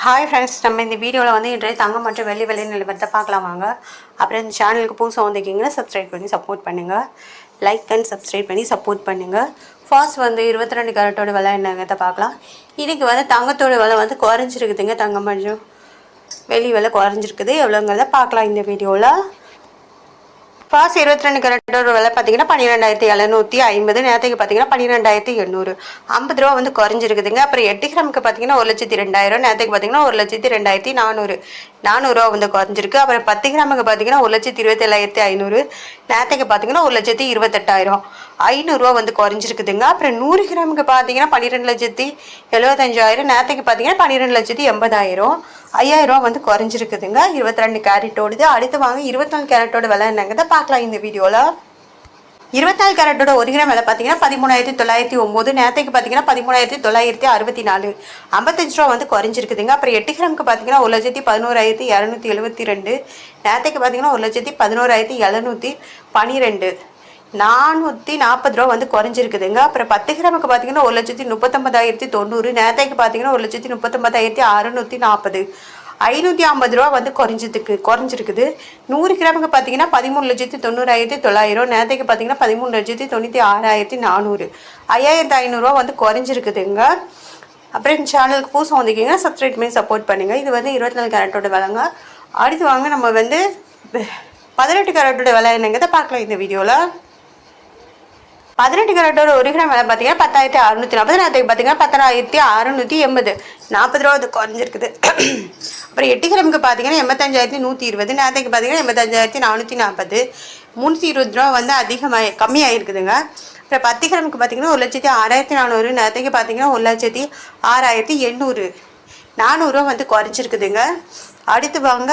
Hi friends, நம்ம இந்த வீடியோவில் வந்து இன்றைய தங்கம் மற்றும் வெள்ளி விலை நிலவரத்தை பார்க்கலாம் வாங்க. அப்புறம் இந்த சேனலுக்கு புதுசாக வந்திருக்கீங்கன்னா சப்ஸ்கிரைப் பண்ணி சப்போர்ட் பண்ணுங்கள். லைக் அண்ட் சப்ஸ்கிரைப் பண்ணி சப்போர்ட் பண்ணுங்கள். ஃபர்ஸ்ட் வந்து 22 கேரட்டோட விலை என்னங்கிறத பார்க்கலாம். இன்றைக்கி வந்து தங்கத்தோட விலை வந்து குறைஞ்சிருக்குதுங்க. தங்கம் மற்றும் வெள்ளி விலை குறைஞ்சிருக்குது. எவ்வளோங்கிறத பார்க்கலாம் இந்த வீடியோவில். ஃபர்ஸ்ட் 22 கேரட்டோட விலை பார்த்தீங்கன்னா 12,750. நேரத்துக்கு பார்த்தீங்கன்னா 12,800. 50 ரூபா வந்து குறைஞ்சிருக்குதுங்க. அப்புறம் 8 கிராமுக்கு பார்த்தீங்கன்னா 1,02,000. நேரத்துக்கு பார்த்தீங்கன்னா 1,02,400. 400 ரூபா வந்து குறைஞ்சிருக்கு. அப்புறம் 10 கிராமுக்கு பார்த்தீங்கன்னா 1,27,500. நேரத்துக்கு பார்த்தீங்கன்னா 1,28,000. 500 ரூபா வந்து குறைஞ்சிருக்குதுங்க. அப்புறம் 100 கிராமுக்கு பார்த்தீங்கன்னா 12,75,000. நேரத்துக்கு பார்த்தீங்கன்னா 12,80,000. 5,000 ரூபா வந்து குறைஞ்சிருக்குதுங்க. 22 கேரட்டோடுது. அடுத்து வாங்க 24 கேரட்டோட விலை என்னங்கிறத பார்க்கலாம் இந்த வீடியோவில். 24 கேரட்டோட 1 கிராம் விலை பார்த்தீங்கன்னா 13,909. நேரத்துக்கு பார்த்தீங்கன்னா 13,964. 55 ரூபா வந்து குறைஞ்சிருக்குதுங்க. அப்புறம் 8 கிராமுக்கு பார்த்தீங்கன்னா 1,11,272. நேரத்துக்கு பார்த்தீங்கன்னா 1,11,712. 440 ரூபா வந்து குறைஞ்சிருக்குதுங்க. அப்புறம் 10 கிராமுக்கு பார்த்தீங்கன்னா 1,39,090. நேரத்துக்கு பார்த்தீங்கன்னா 1,39,640. 550 ரூபா வந்து குறைஞ்சிருக்குது. 100 கிராமுக்கு பார்த்தீங்கன்னா 13,90,900. நேரத்துக்கு பார்த்தீங்கன்னா 13,96,400. 5,500 ரூபா வந்து குறைஞ்சிருக்குதுங்க. அப்புறம் இந்த சேனலுக்கு புதுசாக வந்திருக்கீங்கன்னா சப்ஸ்கிரைப் பண்ணி சப்போர்ட் பண்ணுங்கள். இது வந்து 24 கேரட்டோட விலைங்க. அடுத்து வாங்க நம்ம வந்து 18 கேரட்டோட விலை என்னங்கிறத பார்க்கலாம் இந்த வீடியோவில். 18 கேரட்டோட 1 கிராம் விலை பார்த்தீங்கன்னா 10,640. நேரத்துக்கு பார்த்தீங்கன்னா 10,680. 40 ரூபா வந்து குறைஞ்சிருக்குது. அப்புறம் 8 கிராமுக்கு பார்த்தீங்கன்னா 85,120. நேரத்துக்கு பார்த்தீங்கன்னா 85,440. 320 ரூபா வந்து கம்மியாகிருக்குதுங்க. அப்புறம் 10 கிராமுக்கு பார்த்தீங்கன்னா 1,06,400. நேரத்துக்கு பார்த்தீங்கன்னா 1,06,800. 400 ரூபா வந்து குறைஞ்சிருக்குதுங்க. அடுத்து வாங்க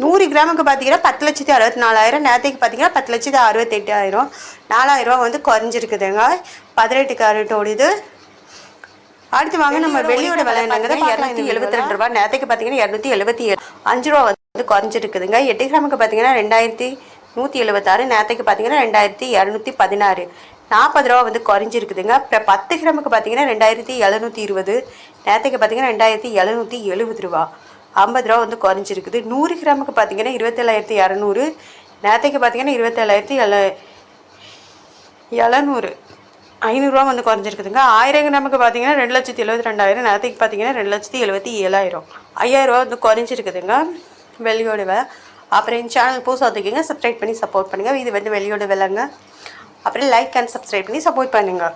100 கிராமுக்கு பார்த்தீங்கன்னா 10,64,000. நேரத்துக்கு பார்த்தீங்கன்னா 10,68,000. 4,000 ரூபா வந்து குறைஞ்சிருக்குதுங்க. 18 கேரட்டோட இது. அடுத்து வாங்க நம்ம வெள்ளியோட விலை என்னங்கிறத 272 ரூபா. நேரத்துக்கு பார்த்தீங்கன்னா 277. 5 ரூபா வந்து குறைஞ்சிருக்குதுங்க. 8 கிராமுக்கு பார்த்தீங்கன்னா 2,176. நேரத்துக்கு பார்த்தீங்கன்னா 2,216. 40 ரூபா வந்து குறைஞ்சிருக்குதுங்க. அப்புறம் 10 கிராமுக்கு பார்த்தீங்கன்னா 2,720. நேரத்துக்கு பார்த்தீங்கன்னா 2,770 ரூபா. 50 ரூபா வந்து குறைஞ்சிருக்குது. 100 கிராமுக்கு பார்த்தீங்கன்னா 27,200. நேரத்துக்கு பார்த்தீங்கன்னா 27,700. 500 ரூபா வந்து குறைஞ்சிருக்குதுங்க. 1000 கிராமுக்கு பார்த்தீங்கன்னா 2,72,000. நேரத்துக்கு பார்த்தீங்கன்னா 2,77,000. 5,000 ரூபா வந்து குறைஞ்சிருக்குதுங்க வெள்ளியோட விலை. அப்புறம் இந்த சேனல் புதுசாக வந்திருக்கீங்க சப்ஸ்கிரைப் பண்ணி சப்போர்ட் பண்ணுங்கள். இது வந்து வெள்ளியோட விலைங்க. அப்புறம் லைக் அண்ட் சப்ஸ்கிரைப் பண்ணி சப்போர்ட் பண்ணுங்கள்.